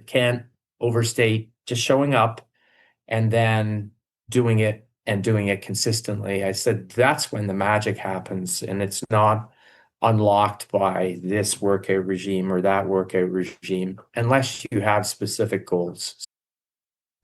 can't overstate just showing up and then doing it and doing it consistently. I said that's when the magic happens, and it's not unlocked by this workout regime or that workout regime unless you have specific goals.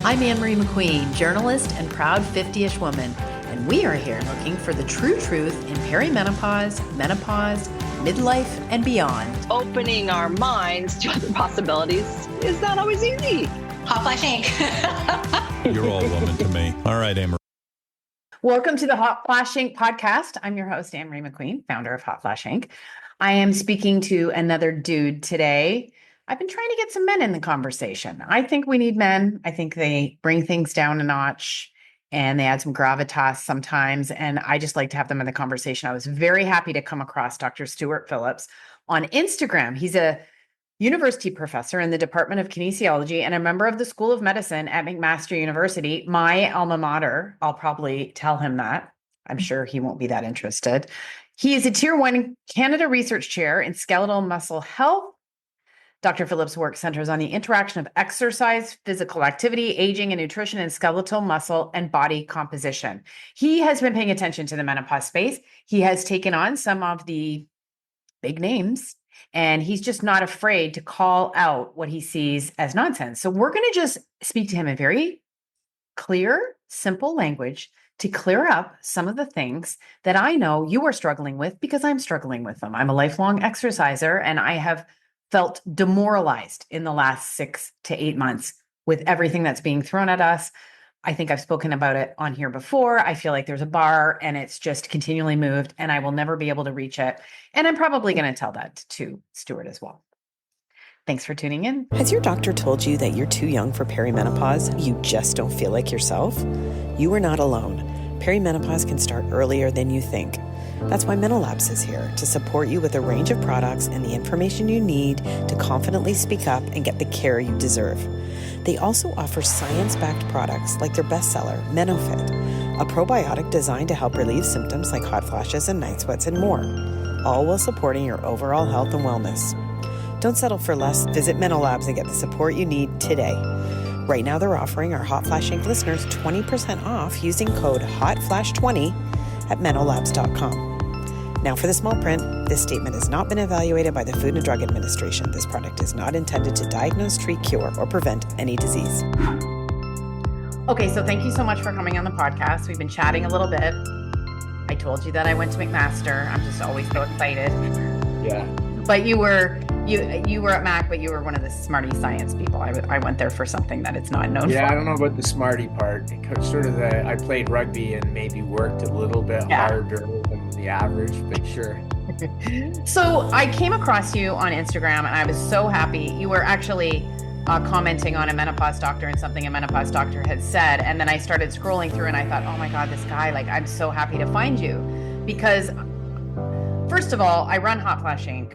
I'm Annemarie McQueen, journalist and proud 50-ish woman, and we are here looking for the true truth in perimenopause, menopause, midlife, and beyond. Opening our minds to other possibilities is not always easy. Hot Flash Inc. You're all woman to me. All right, Annemarie. Welcome to the Hot Flash Inc. podcast. I'm your host, Annemarie McQueen, founder of Hot Flash Inc. I am speaking to another dude today. I've been trying to get some men in the conversation. I think we need men. I think they bring things down a notch and they add some gravitas sometimes. And I just like to have them in the conversation. I was very happy to come across Dr. Stuart Phillips on Instagram. He's a university professor in the Department of Kinesiology and a member of the School of Medicine at McMaster University, my alma mater. I'll probably tell him that. I'm sure he won't be that interested. He is a Tier 1 Canada Research Chair in Skeletal Muscle Health. Dr. Phillips' work centers on the interaction of exercise, physical activity, aging, and nutrition in skeletal muscle and body composition. He has been paying attention to the menopause space. He has taken on some of the big names, and he's just not afraid to call out what he sees as nonsense. So we're going to just speak to him in very clear, simple language to clear up some of the things that I know you are struggling with because I'm struggling with them. I'm a lifelong exerciser, and I have felt demoralized in the last 6 to 8 months with everything that's being thrown at us. I think I've spoken about it on here before. I feel like there's a bar and it's just continually moved and I will never be able to reach it. And I'm probably going to tell that to Stuart as well. Thanks for tuning in. Has your doctor told you that you're too young for perimenopause? You just don't feel like yourself? You are not alone. Perimenopause can start earlier than you think. That's why MenoLabs is here, to support you with a range of products and the information you need to confidently speak up and get the care you deserve. They also offer science-backed products like their bestseller, MenoFit, a probiotic designed to help relieve symptoms like hot flashes and night sweats and more, all while supporting your overall health and wellness. Don't settle for less. Visit MenoLabs and get the support you need today. Right now, they're offering our Hot Flash Inc. listeners 20% off using code HOTFLASH20 at menolabs.com. Now for the small print, this statement has not been evaluated by the Food and Drug Administration. This product is not intended to diagnose, treat, cure, or prevent any disease. Okay, so thank you so much for coming on the podcast. We've been chatting a little bit. I told you that I went to McMaster. I'm just always so excited. Yeah. But you were at Mac, but you were one of the smarty science people. I went there for something that it's not known for. Yeah, I don't know about the smarty part. Sort of I played rugby and maybe worked a little bit harder than the average, but sure. So I came across you on Instagram and I was so happy. You were actually commenting on a menopause doctor and something a menopause doctor had said. And then I started scrolling through and I thought, oh my God, this guy, like, I'm so happy to find you. Because first of all, I run Hot Flash Inc.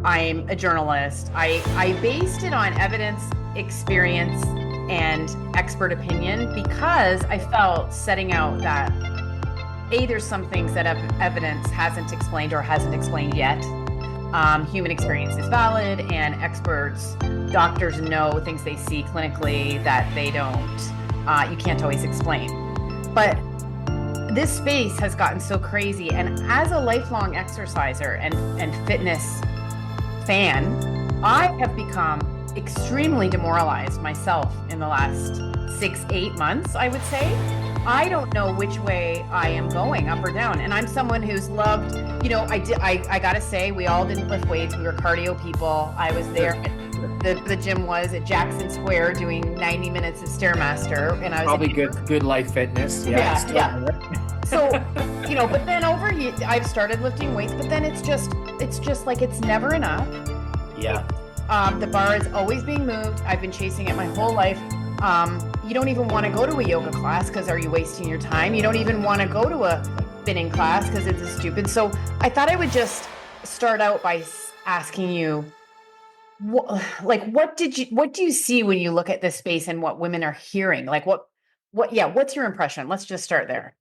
I'm a journalist. I based it on evidence, experience, and expert opinion because I felt setting out that there's some things that evidence hasn't explained or hasn't explained yet. Human experience is valid, and experts, doctors know things they see clinically that they don't. You can't always explain. But this space has gotten so crazy, and as a lifelong exerciser and fitness fan, I have become extremely demoralized myself in the last 6-8 months, I would say. I don't know which way I am going, up or down. And I'm someone who's loved, I gotta say, we all didn't lift weights. We were cardio people. I was there. The gym was at Jackson Square doing 90 minutes of Stairmaster. And I was probably good life fitness. Yeah. So, but then I've started lifting weights, but then it's just like, it's never enough. Yeah. The bar is always being moved. I've been chasing it my whole life. You don't even want to go to a yoga class because are you wasting your time? You don't even want to go to a spinning class because it's stupid. So I thought I would just start out by asking you, what do you see when you look at this space and what women are hearing? Like what's your impression? Let's just start there.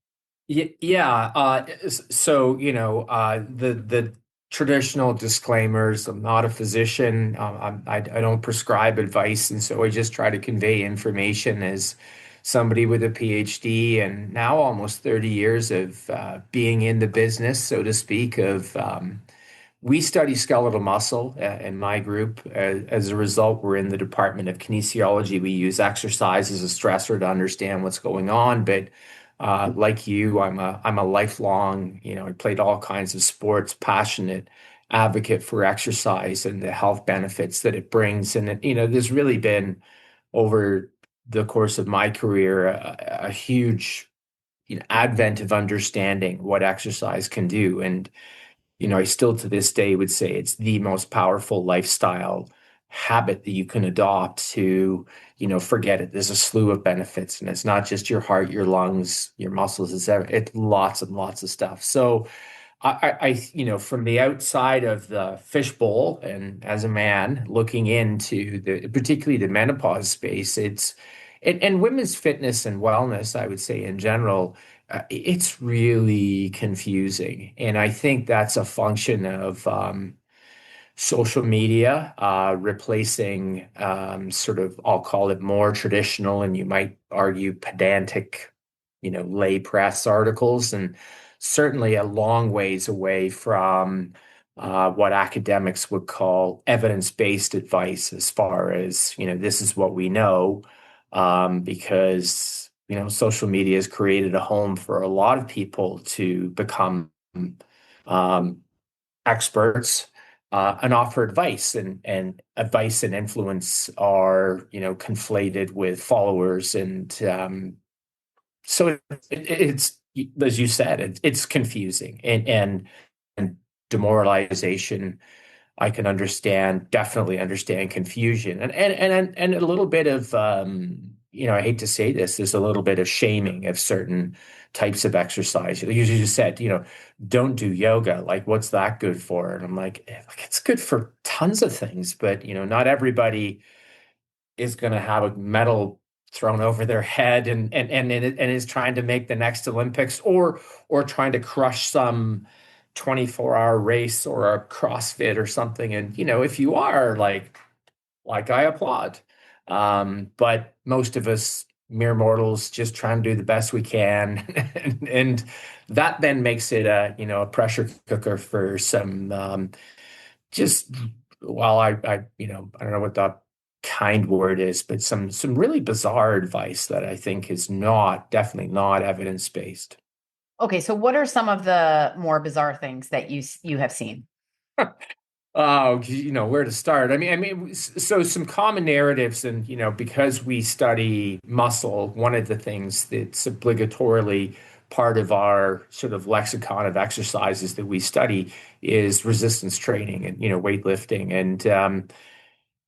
Yeah. So, the traditional disclaimers. I'm not a physician. I don't prescribe advice, and so I just try to convey information as somebody with a PhD and now almost 30 years of being in the business, so to speak, of we study skeletal muscle in my group. As a result, we're in the Department of Kinesiology. We use exercise as a stressor to understand what's going on. But like you, I'm a lifelong, I played all kinds of sports, passionate advocate for exercise and the health benefits that it brings. And there's really been over the course of my career a huge, advent of understanding what exercise can do. And I still to this day would say it's the most powerful lifestyle habit that you can adopt to, forget it. There's a slew of benefits, and it's not just your heart, your lungs, your muscles, it's lots and lots of stuff. So from the outside of the fishbowl and as a man looking into particularly the menopause space, and women's fitness and wellness, I would say in general, it's really confusing. And I think that's a function of social media replacing sort of, I'll call it more traditional, and you might argue pedantic, lay press articles, and certainly a long ways away from what academics would call evidence-based advice as far as, this is what we know, because, social media has created a home for a lot of people to become experts and offer advice, and advice and influence are, conflated with followers. And so it's, as you said, it's confusing and demoralization. I can definitely understand confusion and a little bit of, I hate to say this, there's a little bit of shaming of certain types of exercise. You just said, don't do yoga. Like, what's that good for? And I'm like, it's good for tons of things, but, not everybody is going to have a medal thrown over their head and is trying to make the next Olympics or trying to crush some 24-hour race or a CrossFit or something. And, if you are like I applaud. But most of us mere mortals just try and do the best we can. and that then makes it a pressure cooker for some, just, well, I don't know what the kind word is, but some really bizarre advice that I think is definitely not evidence-based. Okay, so what are some of the more bizarre things that you have seen? Oh, where to start? So some common narratives, and because we study muscle, one of the things that's obligatorily part of our sort of lexicon of exercises that we study is resistance training and weightlifting, and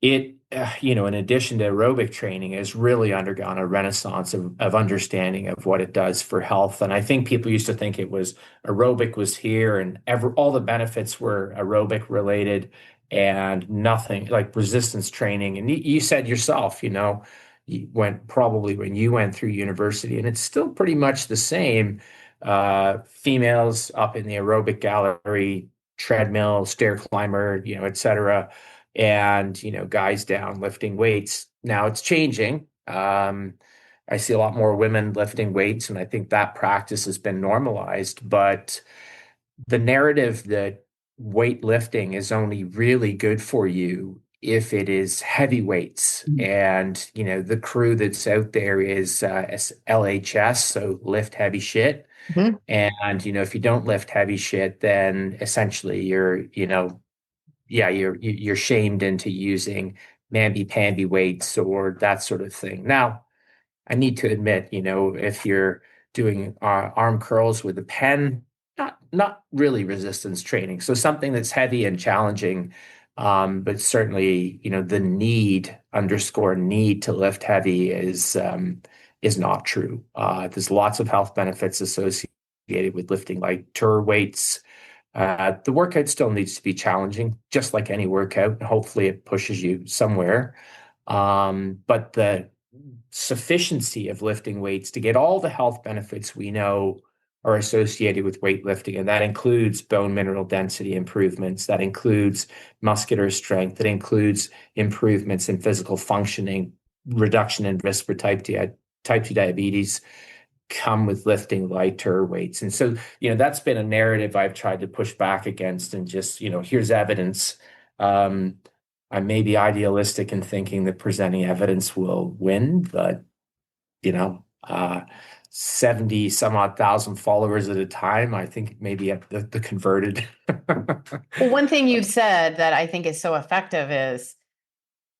in addition to aerobic training, has really undergone a renaissance of understanding of what it does for health. And I think people used to think it was aerobic was here and all the benefits were aerobic related and nothing like resistance training. And you said yourself, when you went through university, and it's still pretty much the same, females up in the aerobic gallery, treadmill, stair climber, et cetera, and guys down lifting weights. Now it's changing. I see a lot more women lifting weights, and I think that practice has been normalized. But the narrative that weightlifting is only really good for you if it is heavy weights, and the crew that's out there is LHS, so lift heavy shit. Mm-hmm. And if you don't lift heavy shit, then essentially you're shamed into using mamby-pamby weights or that sort of thing. Now, I need to admit, if you're doing arm curls with a pen, not really resistance training. So something that's heavy and challenging, but certainly, the need to lift heavy is not true. There's lots of health benefits associated with lifting lighter weights. The workout still needs to be challenging, just like any workout. Hopefully it pushes you somewhere. But the sufficiency of lifting weights to get all the health benefits we know are associated with weightlifting, and that includes bone mineral density improvements, that includes muscular strength, that includes improvements in physical functioning, reduction in risk for type 2 diabetes come with lifting lighter weights. And so, that's been a narrative I've tried to push back against and just, here's evidence. I may be idealistic in thinking that presenting evidence will win, but, you know, 70 some odd thousand followers at a time, I think maybe at the converted. Well, one thing you've said that I think is so effective is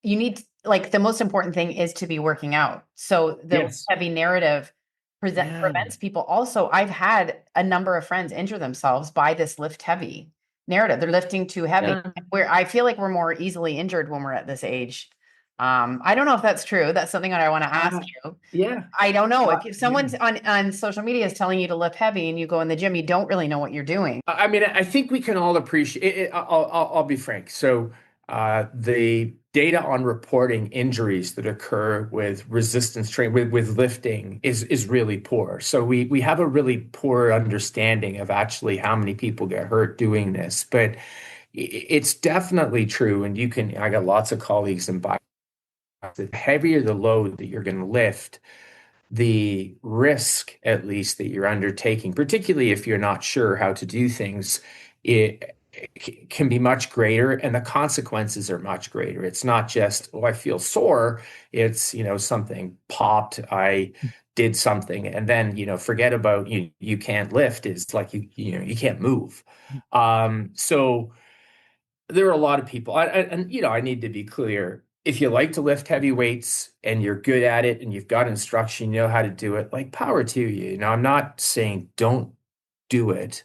you need, like, the most important thing is to be working out. So the Yes. heavy narrative prevents people. Also, I've had a number of friends injure themselves by this lift heavy narrative. They're lifting too heavy. Yeah. Where I feel like we're more easily injured when we're at this age. I don't know if that's true. That's something that I want to ask you. Yeah. I don't know. If someone's on social media is telling you to lift heavy and you go in the gym, you don't really know what you're doing. I mean, I think we can all appreciate it. I'll be frank. So the data on reporting injuries that occur with resistance training, with lifting is really poor. So we have a really poor understanding of actually how many people get hurt doing this. But it's definitely true. And I got lots of colleagues in bio. The heavier the load that you're going to lift, the risk, at least, that you're undertaking, particularly if you're not sure how to do things, it can be much greater, and the consequences are much greater. It's not just, oh, I feel sore. It's, something popped, I did something, and then, forget about you can't lift. It's like you can't move. So there are a lot of people, and I need to be clear. If you like to lift heavy weights and you're good at it and you've got instruction, you know how to do it, like, power to you. I'm not saying don't do it,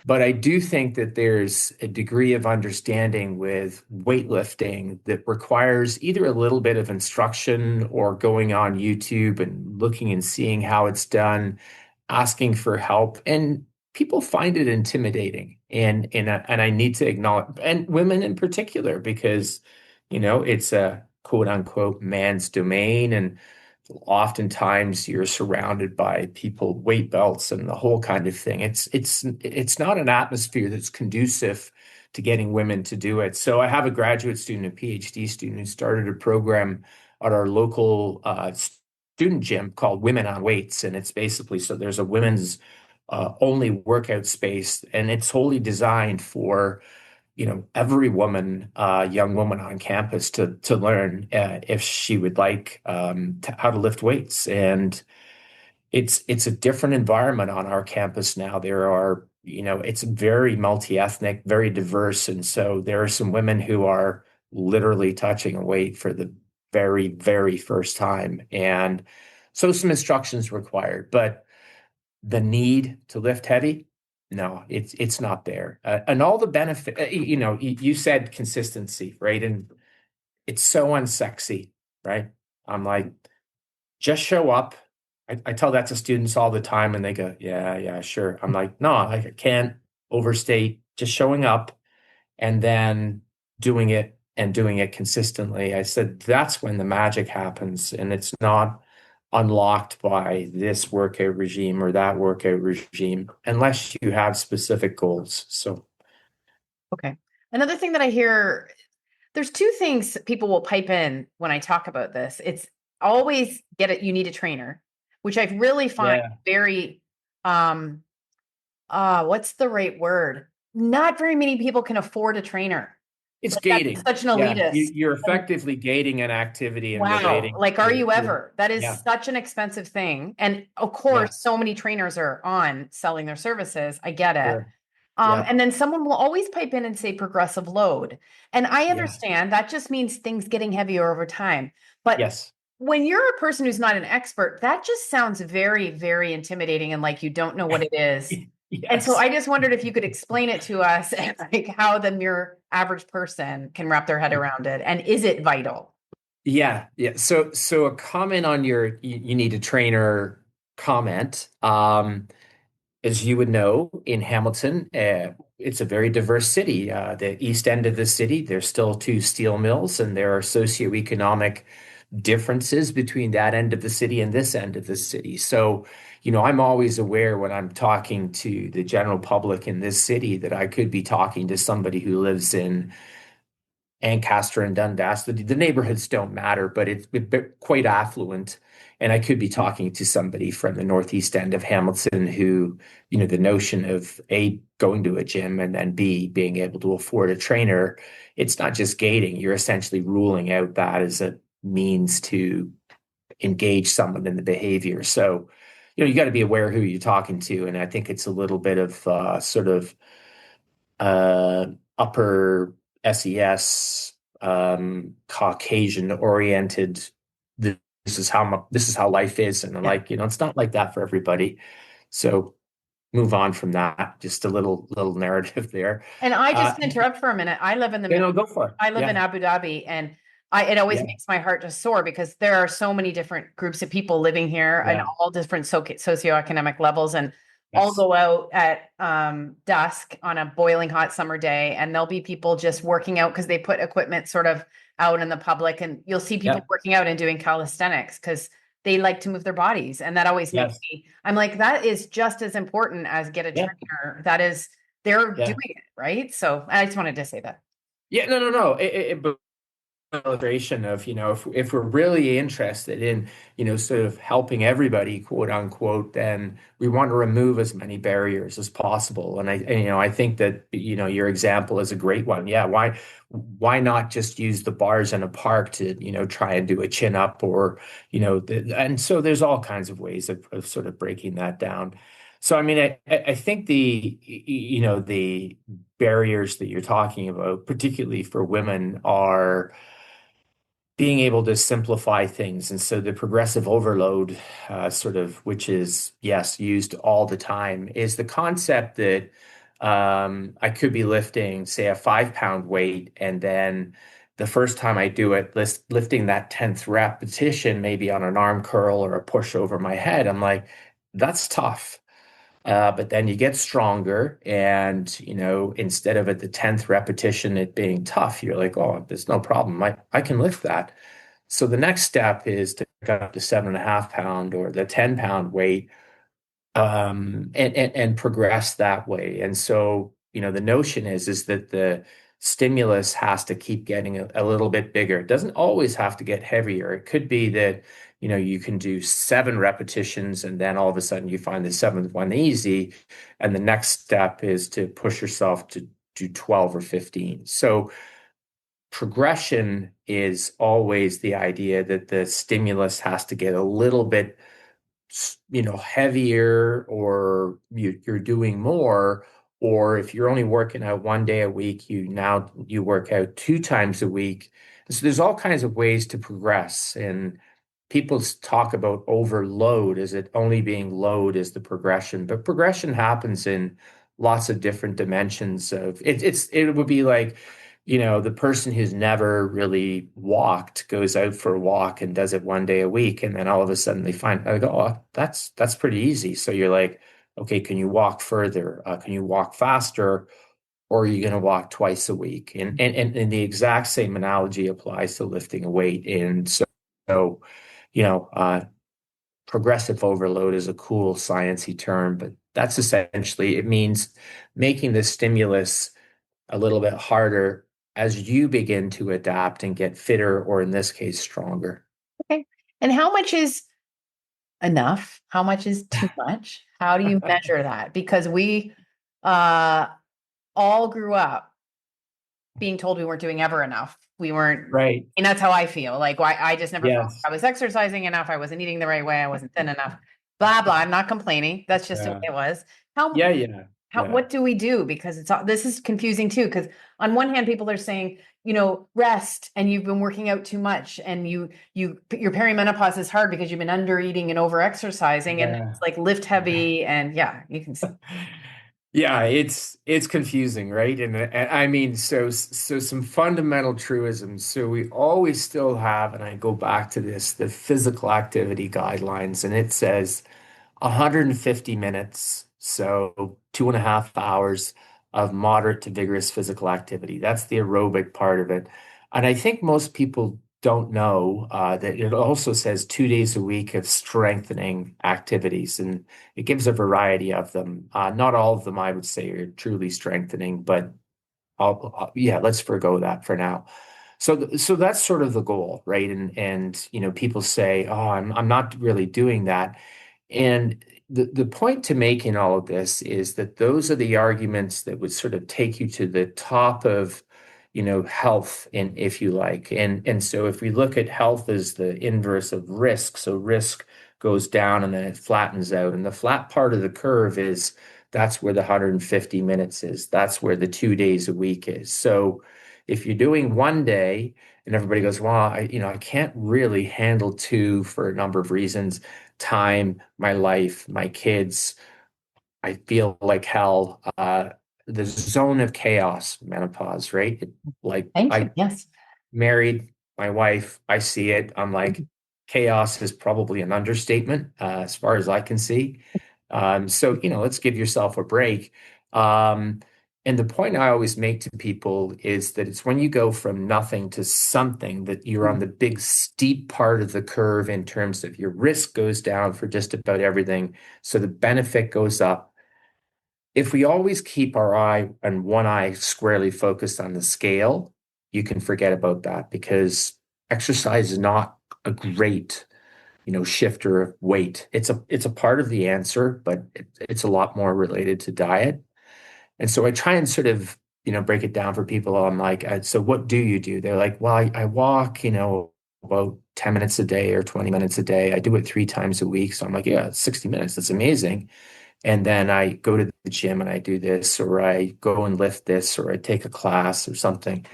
but I do think that there's a degree of understanding with weightlifting that requires either a little bit of instruction or going on YouTube and looking and seeing how it's done, asking for help. And people find it intimidating. And I need to acknowledge, and women in particular, because it's a quote unquote man's domain. And oftentimes you're surrounded by people, weight belts and the whole kind of thing. It's not an atmosphere that's conducive to getting women to do it. So I have a graduate student, a PhD student, who started a program at our local student gym called Women on Weights. And it's basically, so there's a women's only workout space, and it's wholly designed for every woman, young woman on campus to learn if she would like how to lift weights. And it's a different environment on our campus now. There are, it's very multi-ethnic, very diverse. And so there are some women who are literally touching a weight for the very, very first time. And so some instructions required, but the need to lift heavy, no, it's not there. And all the benefit, you said consistency, right? And it's so unsexy, right? I'm like, just show up. I tell that to students all the time, and they go, yeah, sure. I'm like, no, I can't overstate just showing up and then doing it consistently. I said, that's when the magic happens, and it's not unlocked by this workout regime or that workout regime, unless you have specific goals. So, okay. Another thing that I hear, there's two things people will pipe in when I talk about this. It's always you need a trainer, which I really find very, what's the right word? Not very many people can afford a trainer. It's Like, gating. such an elitist. You're effectively gating an activity and wow. relating. Like, are you ever? That is such an expensive thing. And of course, so many trainers are on selling their services. I get it. Sure. And then someone will always pipe in and say progressive load. And I understand that just means things getting heavier over time. But when you're a person who's not an expert, that just sounds very, very intimidating and like you don't know what it is. And so I just wondered if you could explain it to us, and like how the mere average person can wrap their head around it. And is it vital? Yeah. So a comment on you need a trainer comment. As you would know, in Hamilton, it's a very diverse city. The east end of the city, there's still 2 steel mills, and there are socioeconomic differences between that end of the city and this end of the city. So, I'm always aware when I'm talking to the general public in this city that I could be talking to somebody who lives in Ancaster and Dundas. The neighborhoods don't matter, but it's quite affluent. And I could be talking to somebody from the northeast end of Hamilton who, the notion of A, going to a gym, and then B, being able to afford a trainer, it's not just gating. You're essentially ruling out that as a means to engage someone in the behavior. So, you got to be aware who you're talking to. And I think it's a little bit of sort of uh, upper SES, Caucasian oriented. This is how life is, and I'm like, it's not like that for everybody. So move on from that. Just a little narrative there. And I just interrupt for a minute. I live in the go for it. I live in Abu Dhabi, and it always makes my heart just soar because there are so many different groups of people living here and all different socioeconomic levels, and I'll go out at dusk on a boiling hot summer day, and there'll be people just working out because they put equipment sort of out in the public, and you'll see people working out and doing calisthenics because they like to move their bodies. And that always makes me, I'm like, that is just as important as get a trainer. That is, they're doing it, right? So I just wanted to say that. Yeah, no. But illustration of, if we're really interested in, sort of helping everybody, quote unquote, then we want to remove as many barriers as possible. And I think that, your example is a great one. Yeah. Why not just use the bars in a park to, try and do a chin up or, and so there's all kinds of ways of sort of breaking that down. So, I mean, I think the barriers that you're talking about, particularly for women, are being able to simplify things. And so the progressive overload, which is, yes, used all the time, is the concept that I could be lifting, say, a 5-pound weight, and then the first time I do it, lifting that 10th repetition, maybe on an arm curl or a push over my head, I'm like, that's tough. But then you get stronger, and instead of at the 10th repetition it being tough, you're like, oh, there's no problem. I can lift that. So the next step is to go up to 7.5 pound or the 10-pound weight, and progress that way. And so the notion is that the stimulus has to keep getting a little bit bigger. It doesn't always have to get heavier. It could be that you can do 7 repetitions and then all of a sudden you find the 7th one easy. And the next step is to push yourself to do 12 or 15. So progression is always the idea that the stimulus has to get a little bit, heavier, or you're doing more. Or if you're only working out 1 day a week, you work out 2 times a week. So there's all kinds of ways to progress. And people talk about overload as it only being load is the progression, but progression happens in lots of different dimensions of it. It would be like, the person who's never really walked goes out for a walk and does it 1 day a week. And then all of a sudden they find, I go, oh, that's pretty easy. So you're like, okay, can you walk further? Can you walk faster? Or are you going to walk twice a week? And the exact same analogy applies to lifting a weight. And so progressive overload is a cool sciencey term, but that's essentially, it means making the stimulus a little bit harder as you begin to adapt and get fitter, or in this case, stronger. Okay. And how much is enough? How much is too much? How do you measure that? Because we all grew up being told we weren't doing ever enough. We weren't, right. And that's how I feel. Like, I just never felt like I was exercising enough. I wasn't eating the right way. I wasn't thin enough. Blah, blah. I'm not complaining. That's just the way it was. What do we do? Because this is confusing too. Because on one hand, people are saying, rest, and you've been working out too much, and your perimenopause is hard because you've been under eating and over exercising, and it's like lift heavy, and you can see. Yeah, it's confusing, right? And I mean, so some fundamental truisms. So we always still have, and I go back to this, the physical activity guidelines, and it says 150 minutes, so 2.5 hours of moderate to vigorous physical activity. That's the aerobic part of it. And I think most people don't know that it also says 2 days a week of strengthening activities, and it gives a variety of them. Not all of them, I would say, are truly strengthening, but yeah, let's forgo that for now. So that's sort of the goal, right? And people say, "Oh, I'm not really doing that." And the point to make in all of this is that those are the arguments that would sort of take you to the top of, health, and if you like. And so if we look at health as the inverse of risk, so risk goes down and then it flattens out. And the flat part of the curve is that's where the 150 minutes is. That's where the 2 days a week is. So if you're doing one day and everybody goes, well, I can't really handle two for a number of reasons, time, my life, my kids, I feel like hell. The zone of chaos, menopause, right? Like Thank you. I Yes. married my wife, I see it. I'm like, chaos is probably an understatement, as far as I can see. So, let's give yourself a break. Um, and the point I always make to people is that it's when you go from nothing to something that you're on the big steep part of the curve in terms of your risk goes down for just about everything. So the benefit goes up. If we always keep our eye and one eye squarely focused on the scale, you can forget about that, because exercise is not a great, shifter of weight. It's a part of the answer, but it's a lot more related to diet. And so I try and sort of, break it down for people. I'm like, so what do you do? They're like, well, I walk, about 10 minutes a day or 20 minutes a day. I do it 3 times a week. So I'm like, yeah, it's 60 minutes. That's amazing. And then I go to the gym and I do this, or I go and lift this, or I take a class or something.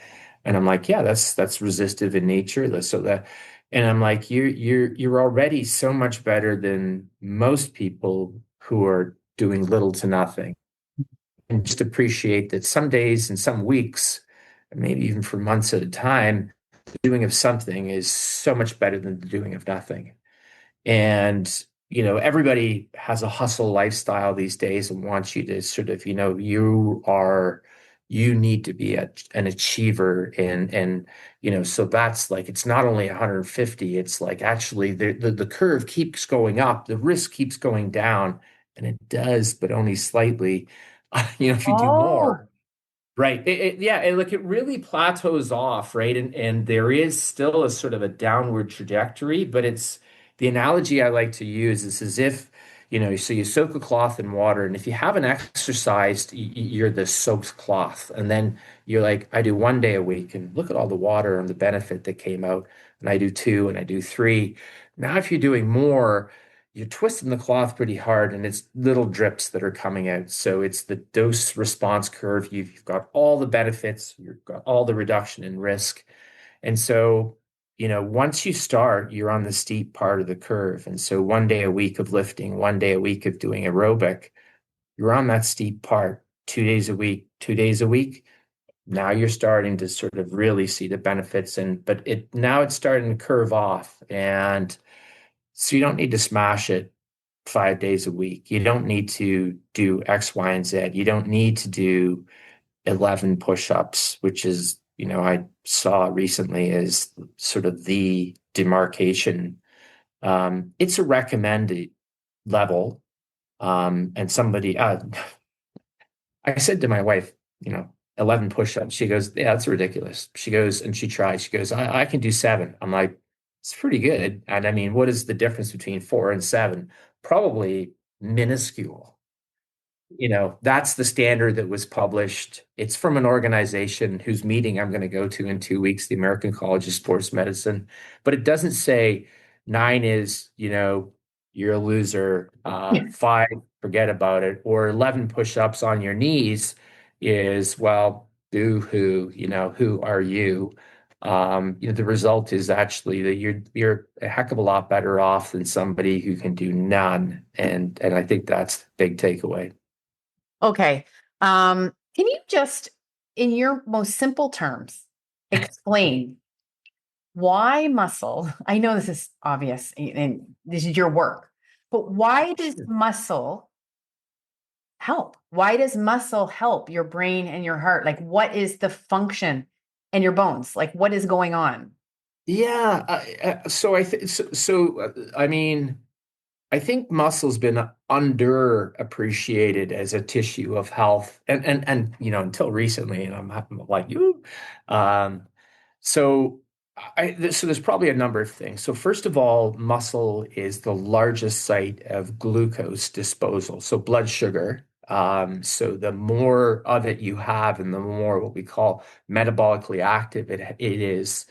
And I'm like, yeah, that's resistive in nature. So that, and I'm like, you're already so much better than most people who are doing little to nothing. And just appreciate that some days and some weeks, maybe even for months at a time, the doing of something is so much better than the doing of nothing. And, everybody has a hustle lifestyle these days and wants you to sort of, you need to be an achiever. And, so that's like, it's not only 150, it's like actually the curve keeps going up, the risk keeps going down, and it does, but only slightly. If you do Oh, more. Right. Yeah. And like it really plateaus off, right? And there is still a sort of a downward trajectory, but it's the analogy I like to use is as if, so you soak a cloth in water, and if you haven't exercised, you're the soaked cloth. And then you're like, I do 1 day a week, and look at all the water and the benefit that came out. And I do two and I do three. Now, if you're doing more, you're twisting the cloth pretty hard, and it's little drips that are coming out. So it's the dose response curve. You've got all the benefits, you've got all the reduction in risk. And so, once you start, you're on the steep part of the curve. And so 1 day a week of lifting, 1 day a week of doing aerobic, you're on that steep part. 2 days a week, 2 days a week. Now you're starting to sort of really see the benefits. But now it's starting to curve off. And so you don't need to smash it 5 days a week. You don't need to do X, Y, and Z. You don't need to do 11 push-ups, which is, I saw recently as sort of the demarcation. It's a recommended level. And somebody, I said to my wife, 11 push-ups. She goes, yeah, that's ridiculous. She goes, and she tries. She goes, I can do 7. I'm like, it's pretty good. And I mean, what is the difference between 4 and 7? Probably minuscule. That's the standard that was published. It's from an organization whose meeting I'm going to go to in 2 weeks, the American College of Sports Medicine. But it doesn't say 9 is, you're a loser. 5, forget about it. Or 11 push-ups on your knees is, well, boo-hoo, who are you? The result is actually that you're a heck of a lot better off than somebody who can do none. And I think that's the big takeaway. okay. Can you just, in your most simple terms, explain why muscle? I know this is obvious and this is your work, but why does muscle help? Why does muscle help your brain and your heart? Like, what is the function and your bones? Like, what is going on? Yeah. I mean, I think muscle's been underappreciated as a tissue of health, and until recently, and I'm like you. Um, so so there's probably a number of things. So first of all, muscle is the largest site of glucose disposal, so blood sugar. So the more of it you have, and the more what we call metabolically active it is,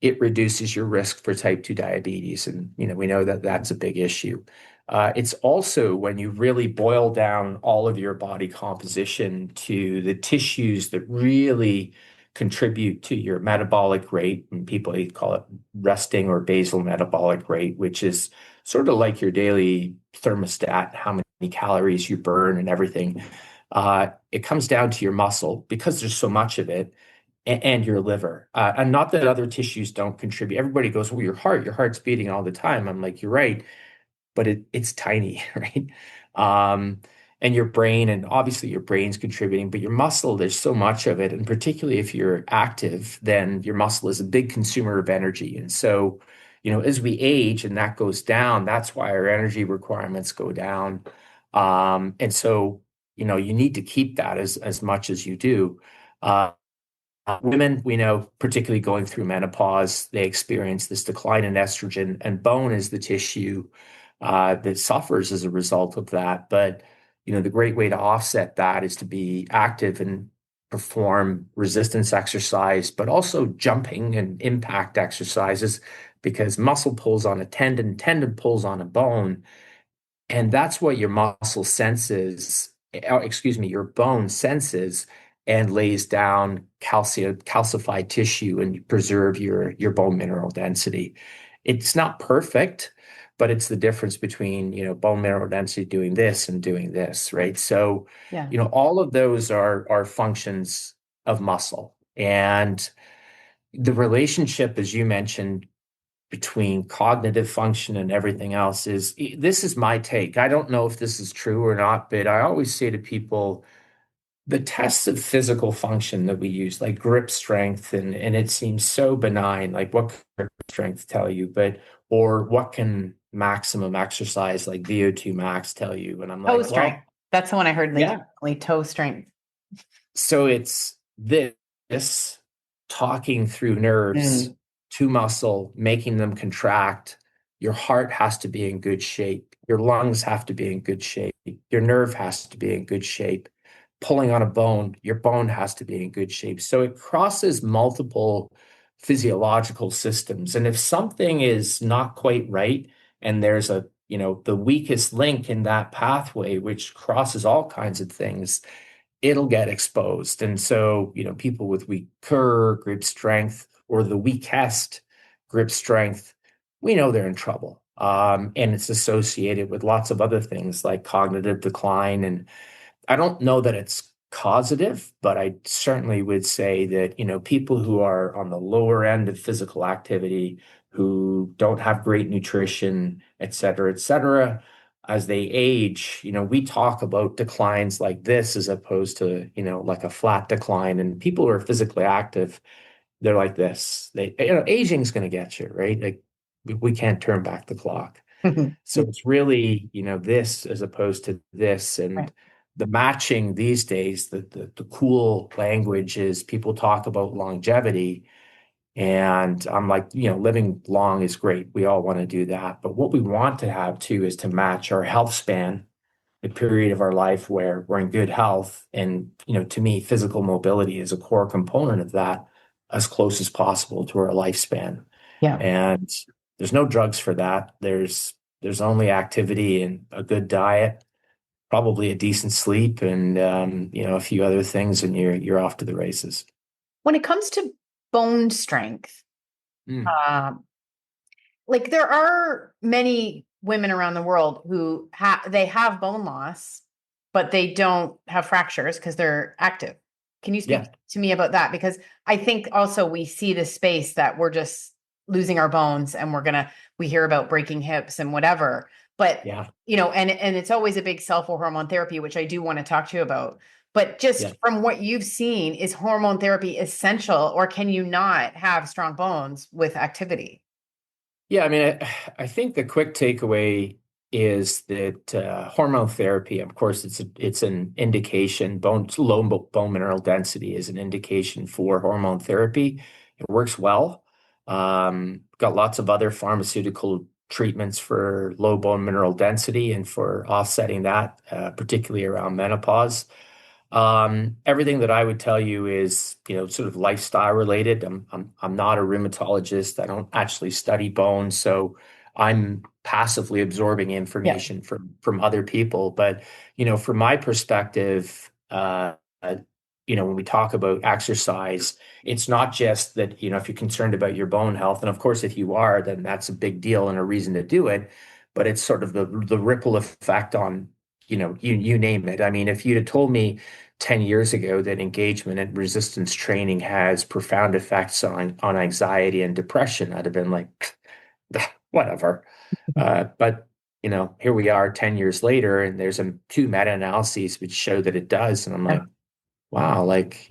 it reduces your risk for type 2 diabetes. And, we know that that's a big issue. It's also when you really boil down all of your body composition to the tissues that really contribute to your metabolic rate, and people call it resting or basal metabolic rate, which is sort of like your daily thermostat, how many calories you burn and everything. It comes down to your muscle because there's so much of it, and your liver. And not that other tissues don't contribute. Everybody goes, well, your heart's beating all the time. I'm like, you're right, but it's tiny, right? Um, and your brain, and obviously your brain's contributing, but your muscle, there's so much of it. And particularly if you're active, then your muscle is a big consumer of energy. And so, as we age and that goes down, that's why our energy requirements go down. And so, you need to keep that as much as you do. Women, we know, particularly going through menopause, they experience this decline in estrogen, and bone is the tissue that suffers as a result of that. But, the great way to offset that is to be active and perform resistance exercise, but also jumping and impact exercises, because muscle pulls on a tendon pulls on a bone. And that's what your muscle senses, excuse me, your bone senses and lays down calcified tissue and preserve your bone mineral density. It's not perfect, but it's the difference between, bone mineral density doing this and doing this, right? So, Yeah. all of those are functions of muscle. And the relationship, as you mentioned, between cognitive function and everything else this is my take. I don't know if this is true or not, but I always say to people, the tests of physical function that we use, like grip strength, and it seems so benign, like what can grip strength tell you, or what can maximum exercise like VO2 max tell you? And I'm Toe like, strength. well, That's the one I heard yeah. lately, toe strength. So it's this talking through nerves to muscle, making them contract. Your heart has to be in good shape. Your lungs have to be in good shape. Your nerve has to be in good shape. Pulling on a bone, your bone has to be in good shape. So it crosses multiple physiological systems. And if something is not quite right, and there's the weakest link in that pathway, which crosses all kinds of things, it'll get exposed. And so, people with weaker grip strength or the weakest grip strength, we know they're in trouble. And it's associated with lots of other things like cognitive decline. And I don't know that it's causative, but I certainly would say that, people who are on the lower end of physical activity, who don't have great nutrition, et cetera, as they age, we talk about declines like this as opposed to, like a flat decline. And people who are physically active, they're like this. Aging's going to get you, right? Like we can't turn back the clock. So it's really, this as opposed to this. And Right. the matching these days, the cool language is people talk about longevity. And I'm like, living long is great. We all want to do that. But what we want to have too is to match our health span, the period of our life where we're in good health. And, to me, physical mobility is a core component of that, as close as possible to our lifespan. Yeah. And there's no drugs for that. There's only activity and a good diet, probably a decent sleep, and a few other things, and you're off to the races. When it comes to bone strength, um, like there are many women around the world who they have bone loss, but they don't have fractures because they're active. Can you speak Yeah. to me about that? Because I think also we see the space that we're just losing our bones and we hear about breaking hips and whatever, but Yeah. and it's always a big cell for hormone therapy, which I do want to talk to you about. But just Yeah. from what you've seen, is hormone therapy essential, or can you not have strong bones with activity? Yeah, I mean, I think the quick takeaway is that hormone therapy, of course, it's an indication. Low bone mineral density is an indication for hormone therapy. It works well. Got lots of other pharmaceutical treatments for low bone mineral density and for offsetting that, particularly around menopause. Everything that I would tell you is, sort of lifestyle related. I'm not a rheumatologist. I don't actually study bones, so I'm passively absorbing Yeah. information from other people. But, from my perspective, when we talk about exercise, it's not just that, if you're concerned about your bone health, and of course, if you are, then that's a big deal and a reason to do it. But it's sort of the ripple effect on, you name it. I mean, if you'd have told me 10 years ago that engagement and resistance training has profound effects on anxiety and depression, I'd have been like, whatever. But here we are 10 years later, and there's two meta-analyses which show that it does. And I'm like, wow, like,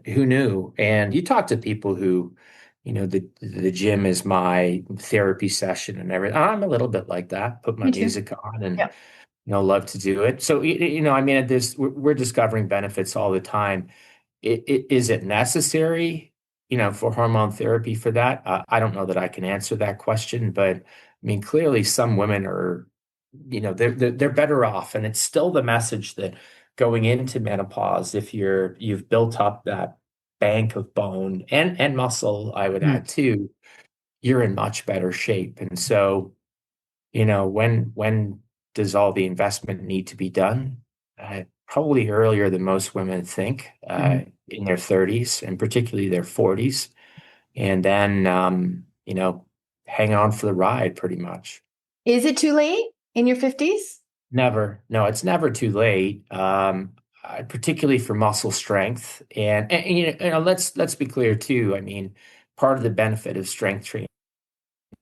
who knew? And you talk to people who, the gym is my therapy session and everything. I'm a little bit like that, put my Me too. music on and Yeah. love to do it. So, I mean, we're discovering benefits all the time. Is it necessary, for hormone therapy for that? I don't know that I can answer that question, but I mean, clearly some women are, they're better off. And it's still the message that going into menopause, if you've built up that bank of bone and muscle, I would Mm. add too, you're in much better shape. And so, when does all the investment need to be done? Probably earlier than most women think, Mhm. in their 30s and particularly their 40s, and then hang on for the ride pretty much. Is it too late in your 50s? Never, no, it's never too late. Particularly for muscle strength, and let's be clear too. I mean, part of the benefit of strength training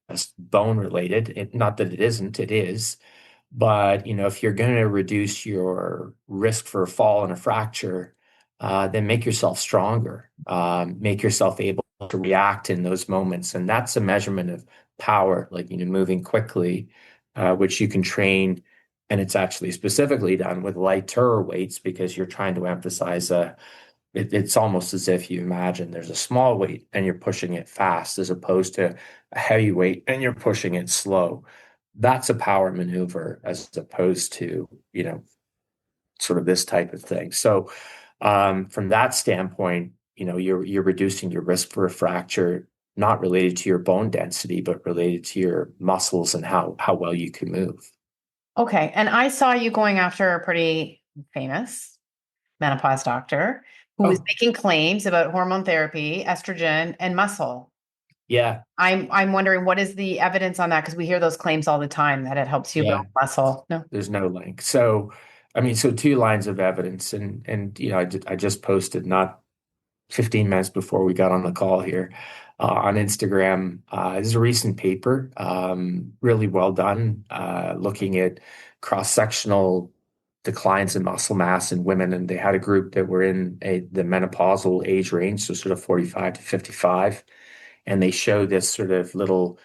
is bone related. Not that it isn't, it is. But, if you're going to reduce your risk for a fall and a fracture, then make yourself stronger, make yourself able to react in those moments. And that's a measurement of power, like, moving quickly, which you can train. And it's actually specifically done with lighter weights because you're trying to emphasize it's almost as if you imagine there's a small weight and you're pushing it fast as opposed to a heavy weight and you're pushing it slow. That's a power maneuver as opposed to, sort of this type of thing. So from that standpoint, you're reducing your risk for a fracture, not related to your bone density, but related to your muscles and how well you can move. Okay. And I saw you going after a pretty famous menopause doctor who was Oh, making claims about hormone therapy, estrogen, and muscle. yeah, I'm wondering, what is the evidence on that? Because we hear those claims all the time that it helps you build yeah. muscle. No. There's no link. So, I mean, so two lines of evidence, and I just posted not 15 minutes before we got on the call here on Instagram. This is a recent paper, really well done, looking at cross-sectional declines in muscle mass in women, and they had a group that were in the menopausal age range, so sort of 45 to 55, and they showed this sort of little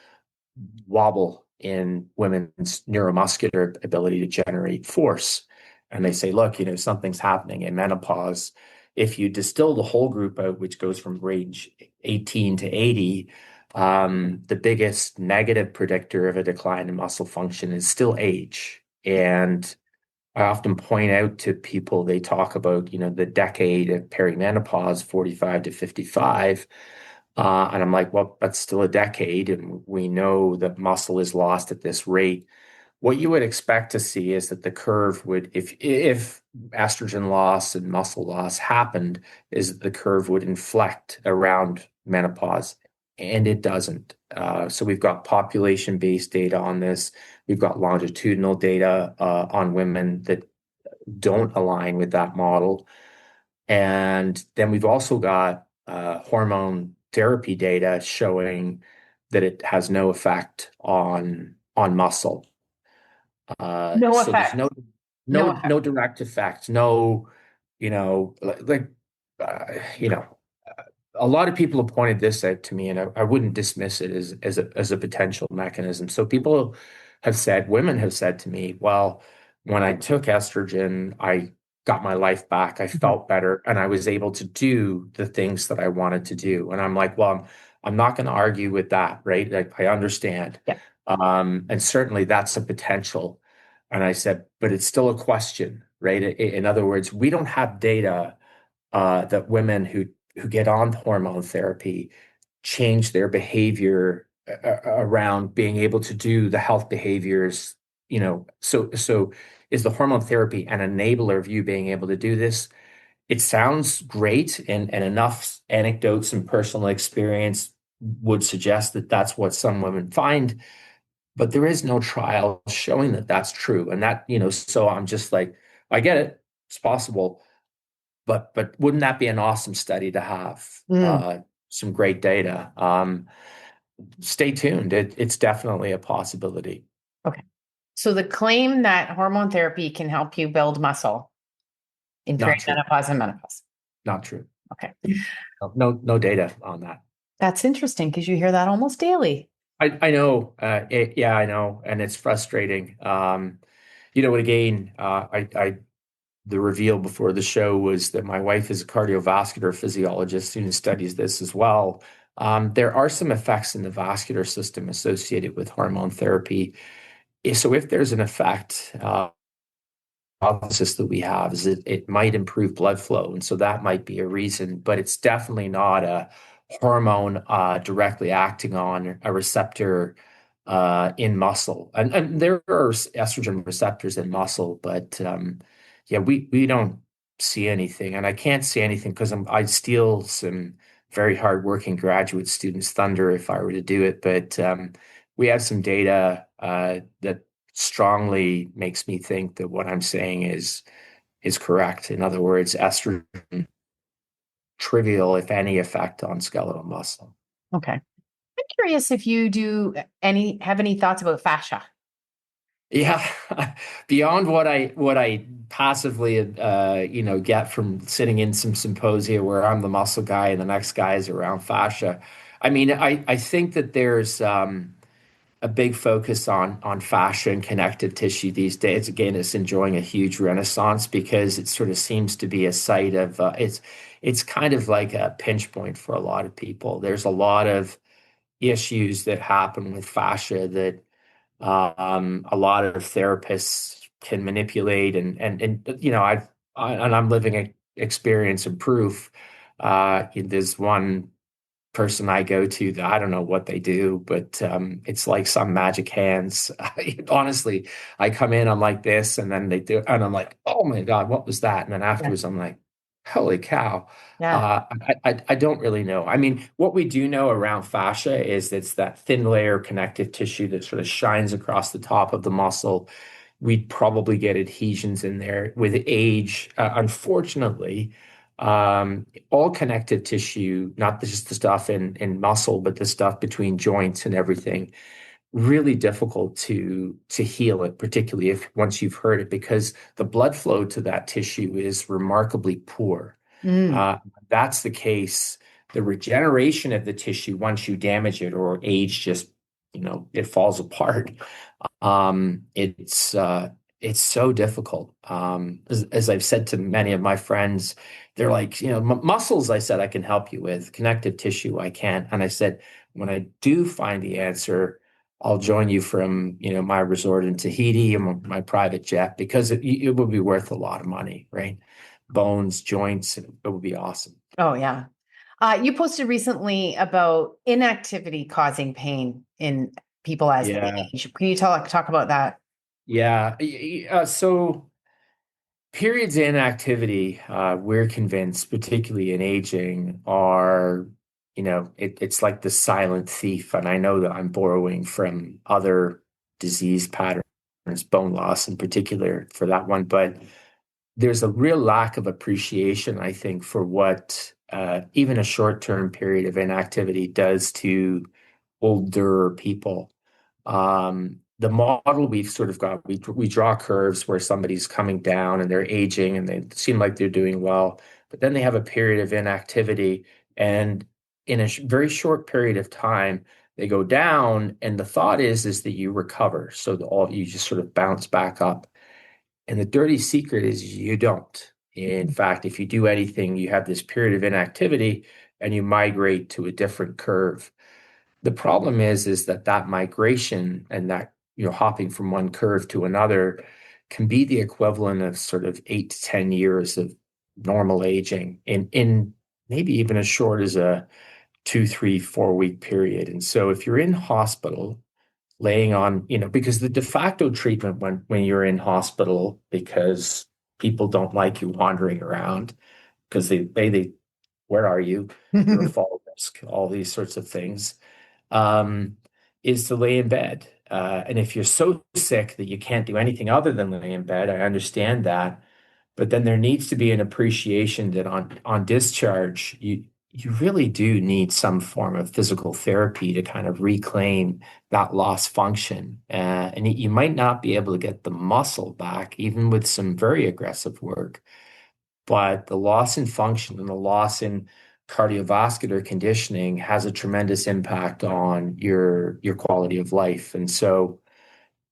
wobble in women's neuromuscular ability to generate force. And they say, look, something's happening in menopause. If you distill the whole group out, which goes from range 18 to 80, the biggest negative predictor of a decline in muscle function is still age. And I often point out to people, they talk about, the decade of perimenopause, 45 to 55. And I'm like, well, that's still a decade, and we know that muscle is lost at this rate. What you would expect to see is that the curve would, if estrogen loss and muscle loss happened, is that the curve would inflect around menopause, and it doesn't. So we've got population-based data on this. We've got longitudinal data on women that don't align with that model. And then we've also got hormone therapy data showing that it has no effect on muscle. No So there's effect. no No no effect. no direct effect, no like, you know, a lot of people have pointed this out to me, and I wouldn't dismiss it as a potential mechanism. So women have said to me, well, when I took estrogen, I got my life back. I felt better, and I was able to do the things that I wanted to do. And I'm like, well, I'm not going to argue with that, right? Like, I understand. Yeah. And certainly that's a potential. And I said, but it's still a question, right? In other words, we don't have data that women who get on hormone therapy change their behavior around being able to do the health behaviors. So is the hormone therapy an enabler of you being able to do this? It sounds great, and enough anecdotes and personal experience would suggest that that's what some women find, but there is no trial showing that that's true. And so I'm just like, I get it, it's possible. But wouldn't that be an awesome study to have? Some great data. Stay tuned. It's definitely a possibility. Okay. So the claim that hormone therapy can help you build muscle in Not true. perimenopause and menopause. Not true. Okay. No data on that. That's interesting because you hear that almost daily. I know. Yeah, I know, and it's frustrating. Again, the reveal before the show was that my wife is a cardiovascular physiologist who studies this as well. There are some effects in the vascular system associated with hormone therapy. So if there's an effect, hypothesis that we have is that it might improve blood flow. And so that might be a reason, but it's definitely not a hormone directly acting on a receptor in muscle. And there are estrogen receptors in muscle, but yeah, we don't see anything. And I can't see anything because I'd steal some very hardworking graduate students' thunder if I were to do it. But we have some data that strongly makes me think that what I'm saying is correct. In other words, estrogen, trivial, if any, effect on skeletal muscle. Okay. I'm curious if you have any thoughts about fascia. Yeah, beyond what I passively get from sitting in some symposia where I'm the muscle guy and the next guy is around fascia. I mean, I think that there's a big focus on fascia and connective tissue these days. Again, it's enjoying a huge renaissance because it sort of seems to be a site of it's kind of like a pinch point for a lot of people. There's a lot of issues that happen with fascia that a lot of therapists can manipulate, and I'm living experience and proof. There's one person I go to that I don't know what they do, but it's like some magic hands. Honestly, I come in, I'm like this, and then they do, and I'm like, oh my God, what was that? And then afterwards, I'm like, holy cow. Yeah. I don't really know. I mean, what we do know around fascia is it's that thin layer of connective tissue that sort of shines across the top of the muscle. We'd probably get adhesions in there with age. Unfortunately, all connective tissue, not just the stuff in muscle, but the stuff between joints and everything, really difficult to heal it, particularly if once you've hurt it, because the blood flow to that tissue is remarkably poor. That's the case. The regeneration of the tissue, once you damage it or age, just it falls apart. It's so difficult. As I've said to many of my friends, they're like, muscles, I said, I can help you with. Connective tissue, I can't. And I said, when I do find the answer, I'll join you from, my resort in Tahiti and my private jet, because it would be worth a lot of money, right? Bones, joints, it would be awesome. Oh, yeah. You posted recently about inactivity causing pain in people as they age. Can you talk about that? Yeah. So periods of inactivity, we're convinced, particularly in aging, are, it's like the silent thief. And I know that I'm borrowing from other disease patterns, bone loss in particular for that one, but there's a real lack of appreciation, I think, for what even a short-term period of inactivity does to older people. The model we've sort of got, we draw curves where somebody's coming down and they're aging and they seem like they're doing well, but then they have a period of inactivity, and in a very short period of time, they go down, and the thought is that you recover. So you just sort of bounce back up. And the dirty secret is you don't. In fact, if you do anything, you have this period of inactivity and you migrate to a different curve. The problem is that migration and that, hopping from one curve to another can be the equivalent of sort of 8 to 10 years of normal aging in maybe even as short as a 2, 3, 4 week period. And so if you're in hospital laying on, because the de facto treatment when you're in hospital, because people don't like you wandering around because they where are you? You're a fall risk, all these sorts of things, is to lay in bed. And if you're so sick that you can't do anything other than lay in bed, I understand that. But then there needs to be an appreciation that on discharge, you really do need some form of physical therapy to kind of reclaim that lost function. And you might not be able to get the muscle back, even with some very aggressive work. But the loss in function and the loss in cardiovascular conditioning has a tremendous impact on your quality of life. And so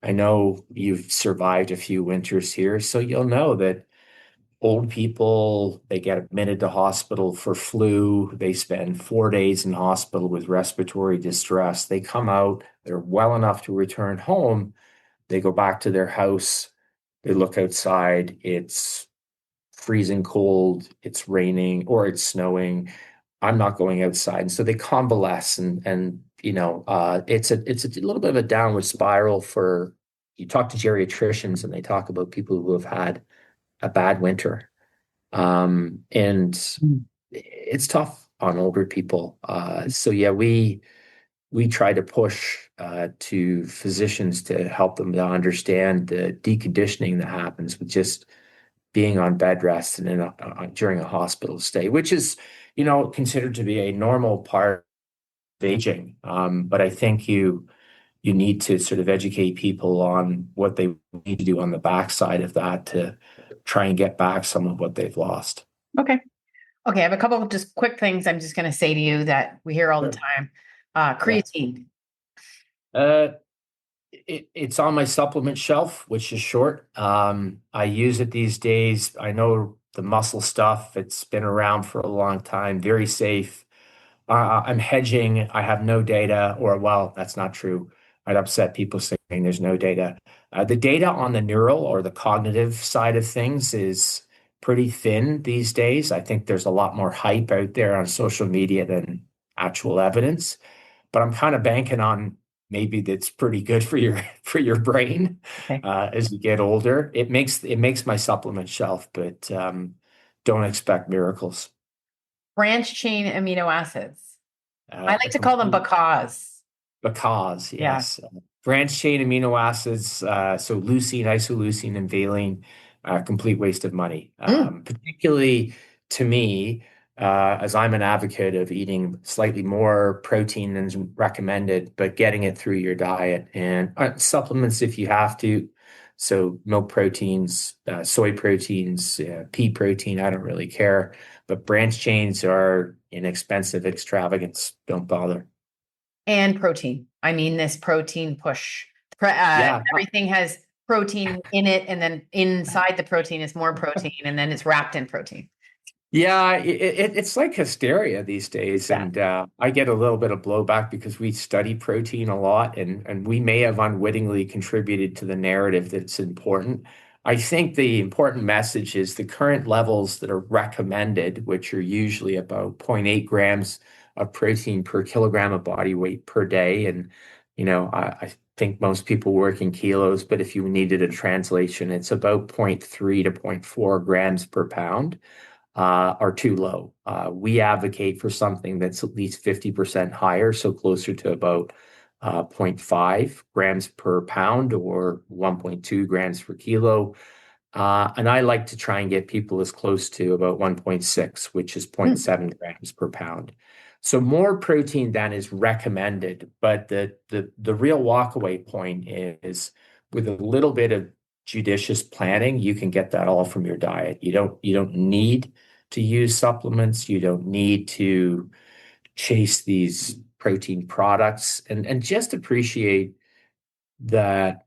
I know you've survived a few winters here, so you'll know that old people, they get admitted to hospital for flu. They spend 4 days in hospital with respiratory distress. They come out, they're well enough to return home. They go back to their house. They look outside. It's freezing cold. It's raining or it's snowing. I'm not going outside. And so they convalesce and it's a little bit of a downward spiral for, you talk to geriatricians and they talk about people who have had a bad winter. And it's tough on older people. So yeah, we try to push to physicians to help them to understand the deconditioning that happens with just being on bed rest and during a hospital stay, which is, considered to be a normal part of aging. But I think you need to sort of educate people on what they need to do on the backside of that to try and get back some of what they've lost. Okay. I have a couple of just quick things I'm just going to say to you that we hear all the time. Creatine. It's on my supplement shelf, which is short. I use it these days. I know the muscle stuff. It's been around for a long time, very safe. I'm hedging. I have no data, well, that's not true. I'd upset people saying there's no data. The data on the neural or the cognitive side of things is pretty thin these days. I think there's a lot more hype out there on social media than actual evidence, but I'm kind of banking on maybe that's pretty good for your brain. Okay. As you get older. It makes my supplement shelf, but don't expect miracles. Branch chain amino acids. I like to call them BACAs. BACAs, yes. Yeah. Branch chain amino acids, so leucine, isoleucine, and valine, complete waste of money. Particularly to me, as I'm an advocate of eating slightly more protein than recommended, but getting it through your diet, and supplements if you have to. So milk proteins, soy proteins, pea protein, I don't really care. But branch chains are inexpensive extravagance. Don't bother. And protein. I mean, this protein push. Everything has protein in it, and then inside the protein is more protein, and then it's wrapped in protein. Yeah, it's like hysteria these days. Yeah. And I get a little bit of blowback because we study protein a lot, and we may have unwittingly contributed to the narrative that it's important. I think the important message is the current levels that are recommended, which are usually about 0.8 grams of protein per kilogram of body weight per day. And, I think most people work in kilos, but if you needed a translation, it's about 0.3 to 0.4 grams per pound. Are too low. We advocate for something that's at least 50% higher, so closer to about 0.5 grams per pound or 1.2 grams per kilo. And I like to try and get people as close to about 1.6, which is 0.7 grams per pound. So more protein than is recommended, but the real walkaway point is with a little bit of judicious planning, you can get that all from your diet. You don't need to use supplements. You don't need to chase these protein products, and just appreciate that,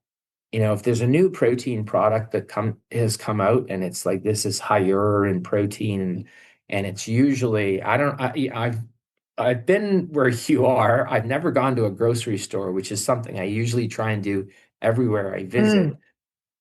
if there's a new protein product that has come out and it's like this is higher in protein, and it's usually I've been where you are. I've never gone to a grocery store, which is something I usually try and do everywhere I visit.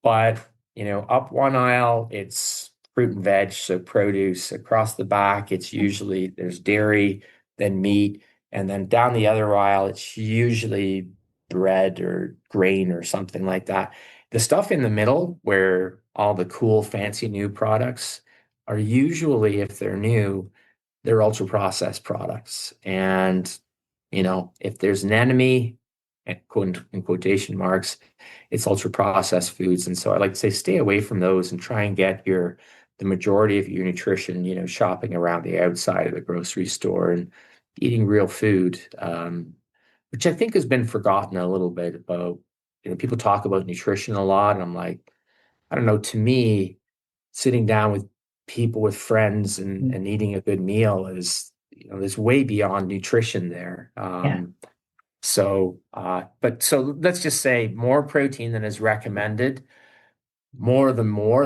But, up one aisle, it's fruit and veg, so produce. Across the back, it's usually there's dairy, then meat, and then down the other aisle, it's usually bread or grain or something like that. The stuff in the middle, where all the cool, fancy new products are usually, if they're new, they're ultra processed products. And, if there's an enemy, in quotation marks, it's ultra processed foods. And so I like to say, stay away from those and try and get the majority of your nutrition, shopping around the outside of the grocery store and eating real food, which I think has been forgotten a little bit about. People talk about nutrition a lot, and I'm like, I don't know, to me, sitting down with people, with friends, and eating a good meal is way beyond nutrition there. Yeah. So let's just say more protein than is recommended, more the more,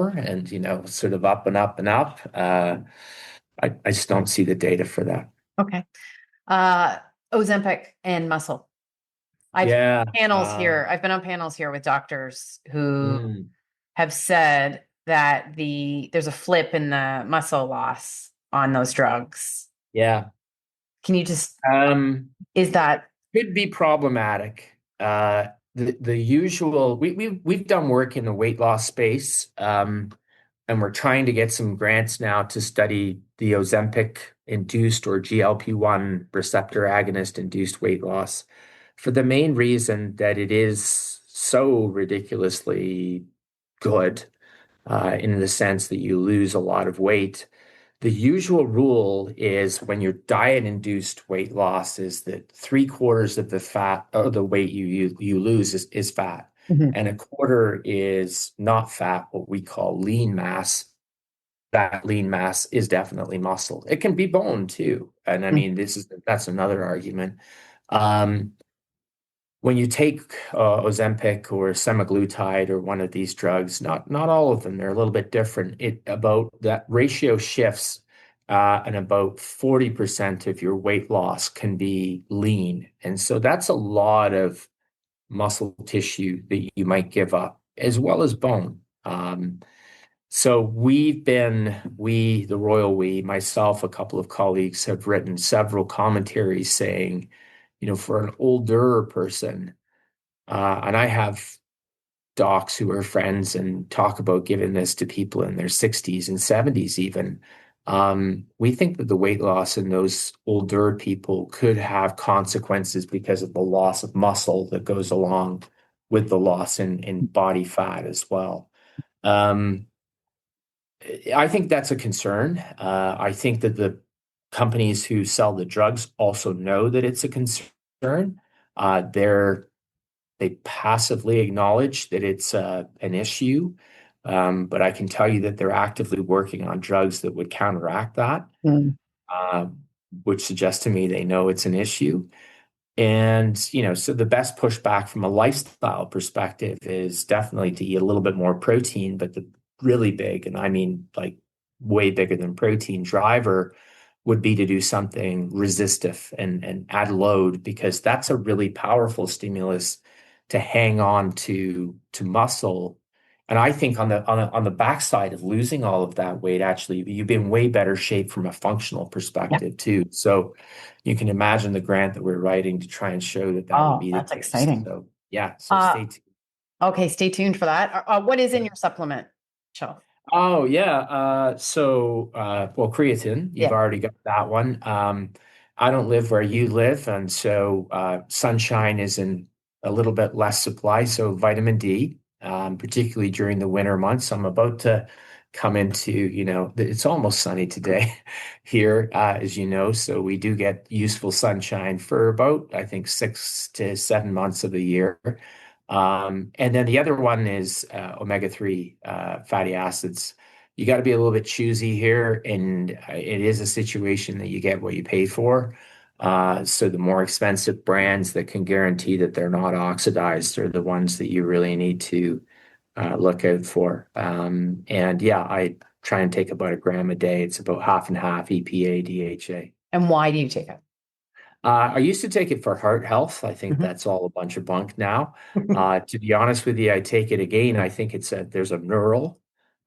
and sort of up and up and up. I just don't see the data for that. Okay. Ozempic and muscle. I've been on panels here with doctors who have said that there's a flip in the muscle loss on those drugs. Yeah. Can you just is that could be problematic. The usual we've done work in the weight loss space, and we're trying to get some grants now to study the Ozempic induced or GLP-1 receptor agonist induced weight loss, for the main reason that it is so ridiculously good, in the sense that you lose a lot of weight. The usual rule is when your diet-induced weight loss is that 3/4 of the fat or the weight you lose is fat, and a quarter is not fat, what we call lean mass. That lean mass is definitely muscle. It can be bone too, and I mean that's another argument. When you take Ozempic or semaglutide or one of these drugs, not all of them, they're a little bit different. About that ratio shifts, and about 40% of your weight loss can be lean, and so that's a lot of muscle tissue that you might give up, as well as bone. So the royal we, myself, a couple of colleagues have written several commentaries saying, for an older person, and I have docs who are friends and talk about giving this to people in their 60s and 70s even. We think that the weight loss in those older people could have consequences because of the loss of muscle that goes along with the loss in body fat as well. I think that's a concern. I think that the companies who sell the drugs also know that it's a concern. They passively acknowledge that it's an issue, but I can tell you that they're actively working on drugs that would counteract that, which suggests to me they know it's an issue. And, so the best pushback from a lifestyle perspective is definitely to eat a little bit more protein, but the really big, and I mean like way bigger than protein driver, would be to do something resistive and add load, because that's a really powerful stimulus to hang on to muscle. And I think on the backside of losing all of that weight, actually, you've been way better shape from a functional perspective too. So you can imagine the grant that we're writing to try and show that would be that's the case. exciting. So yeah, so stay tuned. Okay, stay tuned for that. What is in your supplement, Joe? Oh yeah. Well, creatine, you've already got that one. I don't live where you live, and so sunshine is in a little bit less supply. So vitamin D, particularly during the winter months. I'm about to come into, it's almost sunny today here, as you know, so we do get useful sunshine for about, I think, 6 to 7 months of the year. And then the other one is omega-3 fatty acids. You got to be a little bit choosy here, and it is a situation that you get what you pay for. So the more expensive brands that can guarantee that they're not oxidized are the ones that you really need to look out for. And yeah, I try and take about a gram a day. It's about half and half EPA, DHA. And why do you take it? I used to take it for heart health. I think that's all a bunch of bunk now. To be honest with you, I take it again. I think there's a neural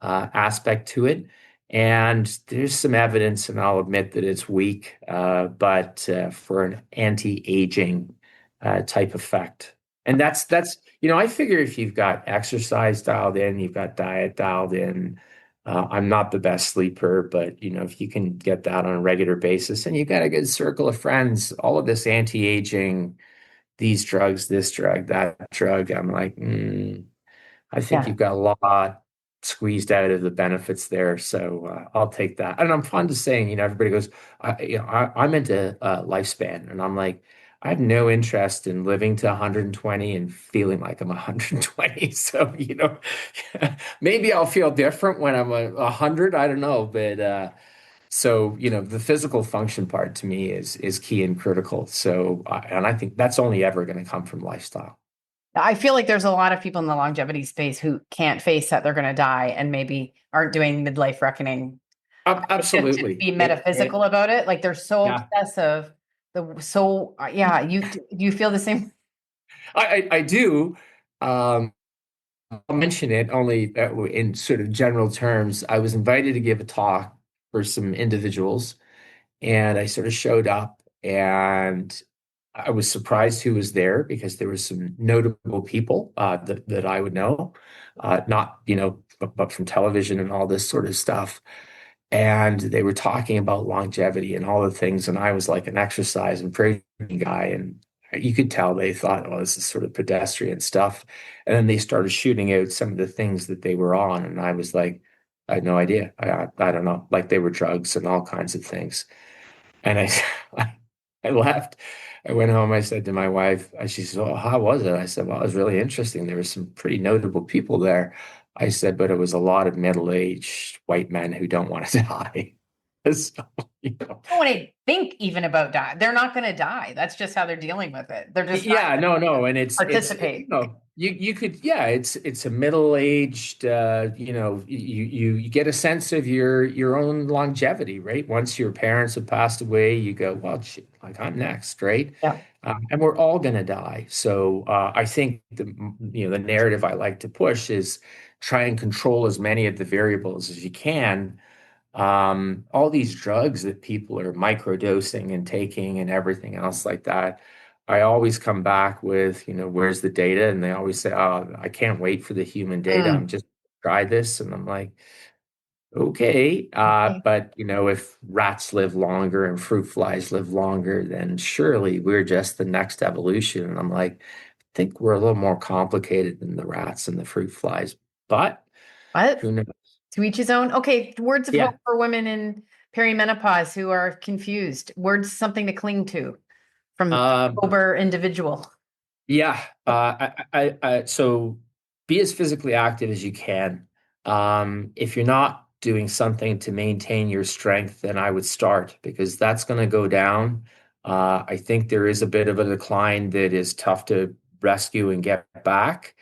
aspect to it. And there's some evidence, and I'll admit that it's weak, but for an anti-aging type effect. And that's I figure if you've got exercise dialed in, you've got diet dialed in. I'm not the best sleeper, but if you can get that on a regular basis, and you've got a good circle of friends, all of this anti-aging, these drugs, this drug, that drug, I'm like, I think you've got a lot squeezed out of the benefits there. So I'll take that. And I'm fond of saying, everybody goes, I'm into lifespan, and I'm like, I have no interest in living to 120 and feeling like I'm 120. So, maybe I'll feel different when I'm 100. I don't know. But so, the physical function part to me is key and critical. So, and I think that's only ever going to come from lifestyle. I feel like there's a lot of people in the longevity space who can't face that they're going to die and maybe aren't doing midlife reckoning. Absolutely. To be metaphysical about it. Like they're so obsessive. You feel the same? I do. I'll mention it only in sort of general terms. I was invited to give a talk for some individuals, and I sort of showed up, and I was surprised who was there because there were some notable people that I would know, not, but from television and all this sort of stuff. And they were talking about longevity and all the things. And I was like an exercise and protein guy. And you could tell they thought, oh, this is sort of pedestrian stuff. And then they started shooting out some of the things that they were on. And I was like, I had no idea. I don't know. Like they were drugs and all kinds of things. And I left. I went home. I said to my wife, she said, "Oh, how was it?" I said, "Well, it was really interesting. There were some pretty notable people there." I said, "But it was a lot of middle-aged white men who don't want to die." So, don't want to think even about die. They're not going to die. That's just how they're dealing with it. They're just no, and it's participate. You could it's a middle-aged you get a sense of your own longevity, right? Once your parents have passed away, you go, well, shit, like I'm next, right? Yeah. And we're all going to die. So I think the narrative I like to push is try and control as many of the variables as you can. All these drugs that people are microdosing and taking and everything else like that, I always come back with, where's the data? And they always say, oh, I can't wait for the human data. I'm just try this. And I'm like, okay. But if rats live longer and fruit flies live longer, then surely we're just the next evolution. And I'm like, I think we're a little more complicated than the rats and the fruit flies, but who knows? To each his own. Okay. Words of hope for women in perimenopause who are confused. Words, something to cling to from sober individual. Yeah. So be as physically active as you can. If you're not doing something to maintain your strength, then I would start because that's going to go down. I think there is a bit of a decline that is tough to rescue and get back.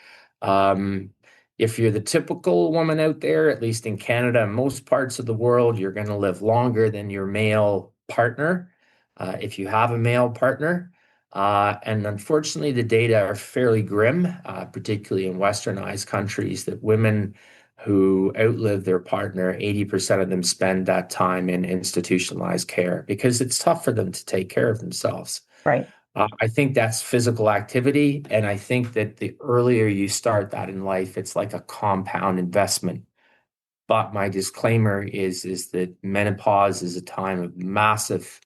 If you're the typical woman out there, at least in Canada and most parts of the world, you're going to live longer than your male partner, if you have a male partner. And unfortunately, the data are fairly grim, particularly in westernized countries, that women who outlive their partner, 80% of them spend that time in institutionalized care because it's tough for them to take care of themselves. Right. I think that's physical activity. And I think that the earlier you start that in life, it's like a compound investment. But my disclaimer is that menopause is a time of massive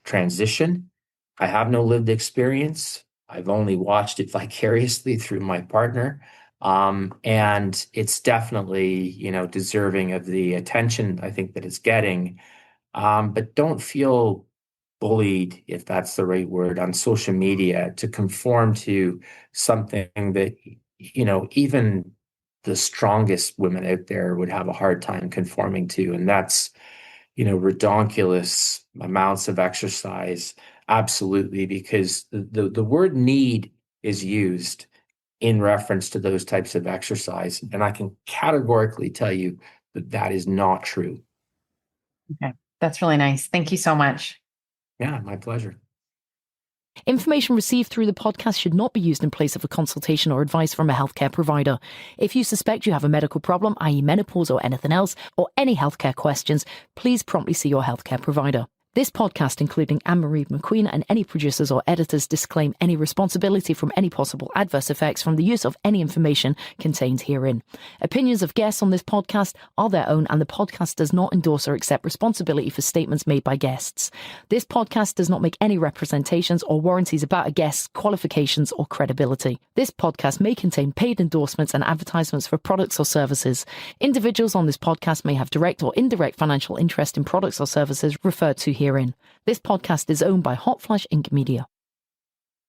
transition. I have no lived experience. I've only watched it vicariously through my partner. And it's definitely, deserving of the attention I think that it's getting. But don't feel bullied, if that's the right word, on social media to conform to something that, even the strongest women out there would have a hard time conforming to. And that's, redonkulous amounts of exercise. Absolutely, because the word need is used in reference to those types of exercise. And I can categorically tell you that that is not true. Okay. That's really nice. Thank you so much. Yeah, my pleasure. Information received through the podcast should not be used in place of a consultation or advice from a healthcare provider. If you suspect you have a medical problem, i.e. menopause or anything else, or any healthcare questions, please promptly see your healthcare provider. This podcast, including Annemarie McQueen and any producers or editors, disclaim any responsibility from any possible adverse effects from the use of any information contained herein. Opinions of guests on this podcast are their own, and the podcast does not endorse or accept responsibility for statements made by guests. This podcast does not make any representations or warranties about a guest's qualifications or credibility. This podcast may contain paid endorsements and advertisements for products or services. Individuals on this podcast may have direct or indirect financial interest in products or services referred to herein. This podcast is owned by Hot Flash Inc. Media.